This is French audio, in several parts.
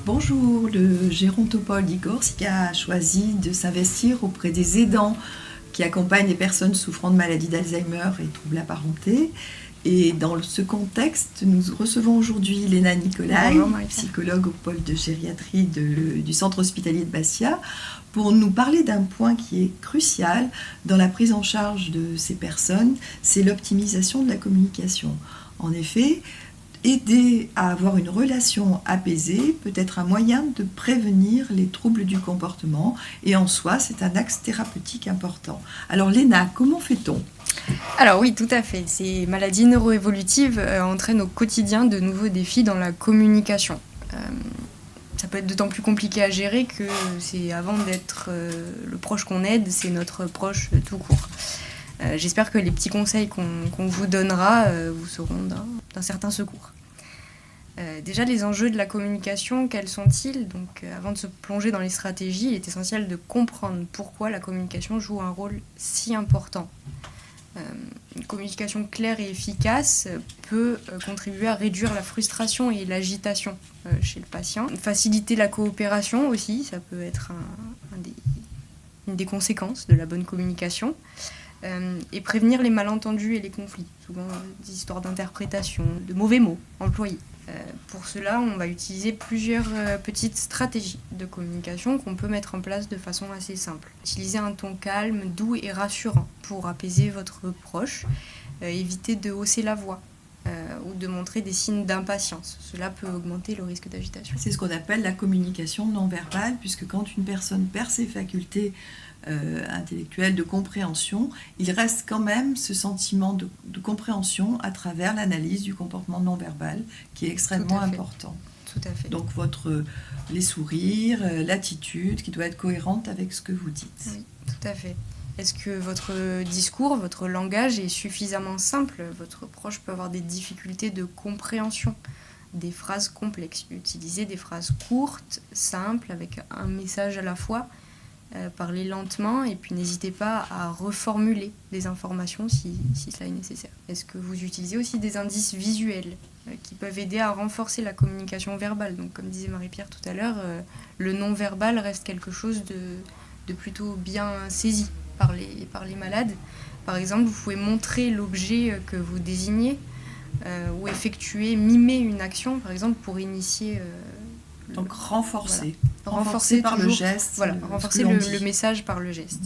Bonjour, le gérontopole d'Igorsk a choisi de s'investir auprès des aidants qui accompagnent les personnes souffrant de maladies d'Alzheimer et troubles apparentés. Et dans ce contexte, nous recevons aujourd'hui Léna Nicolai, psychologue au pôle de gériatrie du centre hospitalier de Bastia, pour nous parler d'un point qui est crucial dans la prise en charge de ces personnes, c'est l'optimisation de la communication. En effet, aider à avoir une relation apaisée peut être un moyen de prévenir les troubles du comportement et en soi, c'est un axe thérapeutique important. Alors Léna, comment fait-on ? Alors oui, tout à fait. Ces maladies neuroévolutives entraînent au quotidien de nouveaux défis dans la communication. Ça peut être d'autant plus compliqué à gérer que c'est avant d'être le proche qu'on aide, c'est notre proche tout court. J'espère que les petits conseils qu'on vous donnera vous seront d'un certain secours. Déjà, les enjeux de la communication, quels sont-ils ? Donc, avant de se plonger dans les stratégies, il est essentiel de comprendre pourquoi la communication joue un rôle si important. Une communication claire et efficace peut contribuer à réduire la frustration et l'agitation chez le patient. Faciliter la coopération aussi, ça peut être une des conséquences de la bonne communication. Et prévenir les malentendus et les conflits, souvent des histoires d'interprétation, de mauvais mots employés. Pour cela, on va utiliser plusieurs petites stratégies de communication qu'on peut mettre en place de façon assez simple. Utiliser un ton calme, doux et rassurant pour apaiser votre proche. Éviter de hausser la voix ou de montrer des signes d'impatience. Cela peut augmenter le risque d'agitation. C'est ce qu'on appelle la communication non verbale, puisque quand une personne perd ses facultés intellectuelle de compréhension, il reste quand même ce sentiment de compréhension à travers l'analyse du comportement non verbal qui est extrêmement important. Tout à fait. Donc les sourires, l'attitude qui doit être cohérente avec ce que vous dites. Oui, tout à fait. Est-ce que votre discours, votre langage est suffisamment simple ? Votre proche peut avoir des difficultés de compréhension, des phrases complexes. Utilisez des phrases courtes, simples, avec un message à la fois. Parlez lentement et puis n'hésitez pas à reformuler des informations si cela est nécessaire. Est-ce que vous utilisez aussi des indices visuels qui peuvent aider à renforcer la communication verbale ? Donc, comme disait Marie-Pierre tout à l'heure, le non-verbal reste quelque chose de plutôt bien saisi par les malades. Par exemple, vous pouvez montrer l'objet que vous désignez ou mimer une action, par exemple, pour initier... Donc renforcer. Voilà. Renforcer par toujours, le geste. Voilà, renforcer le message par le geste.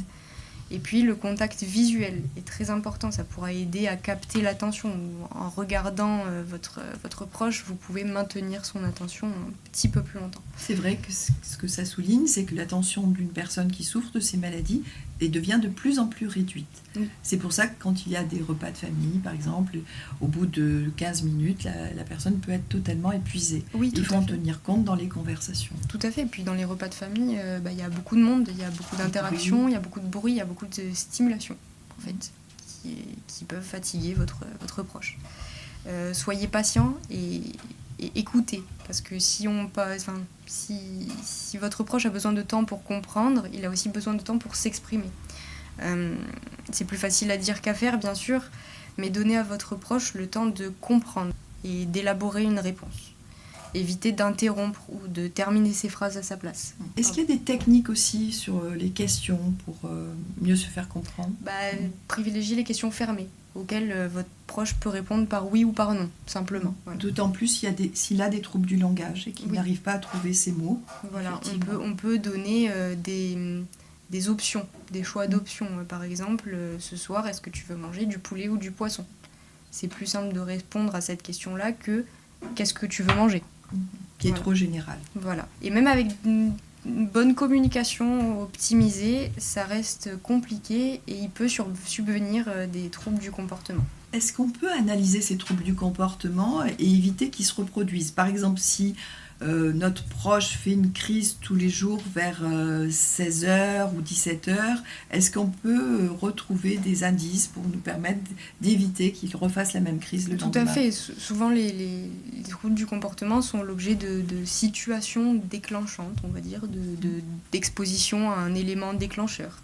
Et puis le contact visuel est très important, ça pourra aider à capter l'attention. En regardant votre proche, vous pouvez maintenir son attention un petit peu plus longtemps. C'est vrai que ce que ça souligne, c'est que l'attention d'une personne qui souffre de ces maladies devient de plus en plus réduite. Oui. C'est pour ça que quand il y a des repas de famille, par exemple, au bout de 15 minutes, la personne peut être totalement épuisée. Oui, il faut en tenir compte dans les conversations. Tout à fait. Et puis dans les repas de famille, y a beaucoup de monde, il y a beaucoup d'interactions, il y a beaucoup de bruit, il y a beaucoup de stimulation, en fait, qui peuvent fatiguer votre proche. Soyez patient et écoutez, parce que si votre proche a besoin de temps pour comprendre, il a aussi besoin de temps pour s'exprimer. C'est plus facile à dire qu'à faire, bien sûr, mais donnez à votre proche le temps de comprendre et d'élaborer une réponse. Évitez d'interrompre ou de terminer ses phrases à sa place. Est-ce qu'il y a des techniques aussi sur les questions pour mieux se faire comprendre ? Privilégiez les questions fermées, auxquelles votre proche peut répondre par oui ou par non, simplement. Voilà. D'autant plus s'il a des troubles du langage et qu'il n'arrive pas à trouver ses mots. Voilà, on peut donner des options, des choix d'options. Par exemple, ce soir, est-ce que tu veux manger du poulet ou du poisson ? C'est plus simple de répondre à cette question-là que qu'est-ce que tu veux manger ? Qui est trop général. Voilà. Et même avec une bonne communication optimisée, ça reste compliqué et il peut subvenir des troubles du comportement. Est-ce qu'on peut analyser ces troubles du comportement et éviter qu'ils se reproduisent ? Par exemple, si notre proche fait une crise tous les jours vers 16h ou 17h, est-ce qu'on peut retrouver des indices pour nous permettre d'éviter qu'il refasse la même crise le lendemain ? Tout à fait. Souvent, les troubles du comportement sont l'objet de situations déclenchantes, on va dire, d'exposition à un élément déclencheur.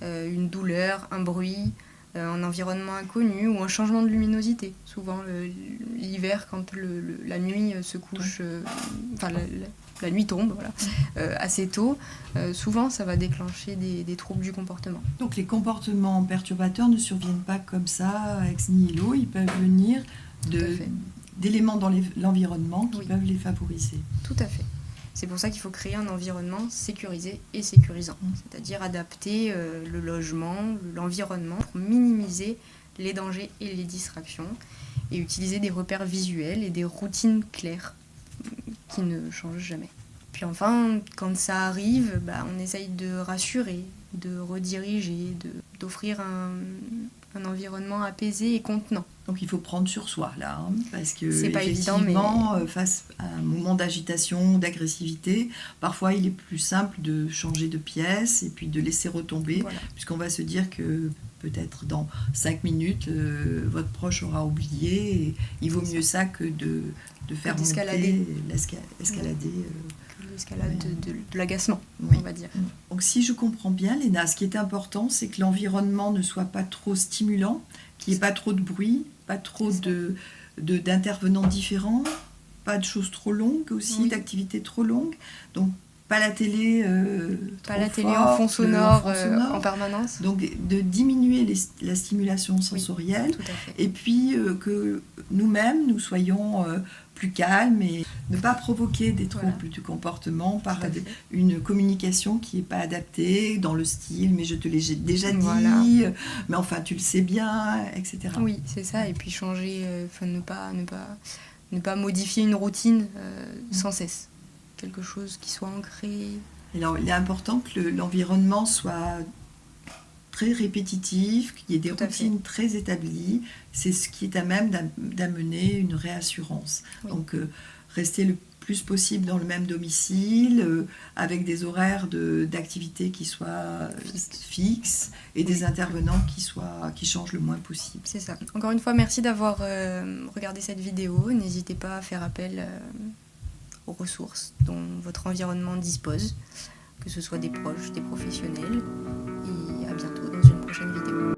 Une douleur, un bruit, un environnement inconnu ou un changement de luminosité. Souvent, l'hiver, quand la nuit se couche, la nuit tombe assez tôt, souvent ça va déclencher des troubles du comportement. Donc les comportements perturbateurs ne surviennent pas comme ça, ex nihilo, ils peuvent venir d'éléments dans l'environnement qui peuvent les favoriser. Tout à fait. C'est pour ça qu'il faut créer un environnement sécurisé et sécurisant, c'est-à-dire adapter le logement, l'environnement pour minimiser les dangers et les distractions et utiliser des repères visuels et des routines claires qui ne changent jamais. Puis enfin, quand ça arrive, on essaye de rassurer, de rediriger, d'offrir un environnement apaisé et contenant. Donc il faut prendre sur soi là, parce que c'est pas effectivement, évident, mais... face à un moment d'agitation, d'agressivité, parfois il est plus simple de changer de pièce et puis de laisser retomber, puisqu'on va se dire que peut-être dans 5 minutes, votre proche aura oublié, et il vaut mieux ça que de faire monter, escalader. L'escalade de l'agacement, on va dire. Donc si je comprends bien, Léna, ce qui est important, c'est que l'environnement ne soit pas trop stimulant, qu'il n'y ait pas trop de bruit, pas trop d'intervenants différents, pas de choses trop longues aussi, d'activités trop longues. Donc pas la télé en fond sonore en permanence. Donc de diminuer la stimulation sensorielle, et puis que nous-mêmes, nous soyons plus calmes et ne pas provoquer des troubles du comportement par une communication qui n'est pas adaptée dans le style « mais je te l'ai déjà dit, mais enfin tu le sais bien », etc. Oui, c'est ça, et puis changer, ne pas modifier une routine sans cesse. Quelque chose qui soit ancré. Et alors, il est important que l'environnement soit très répétitif, qu'il y ait des routines très établies. C'est ce qui est à même d'amener une réassurance. Donc, rester le plus possible dans le même domicile, avec des horaires d'activité qui soient fixes et des intervenants qui changent le moins possible. C'est ça. Encore une fois, merci d'avoir regardé cette vidéo. N'hésitez pas à faire appel aux ressources dont votre environnement dispose, que ce soit des proches, des professionnels, et à bientôt dans une prochaine vidéo.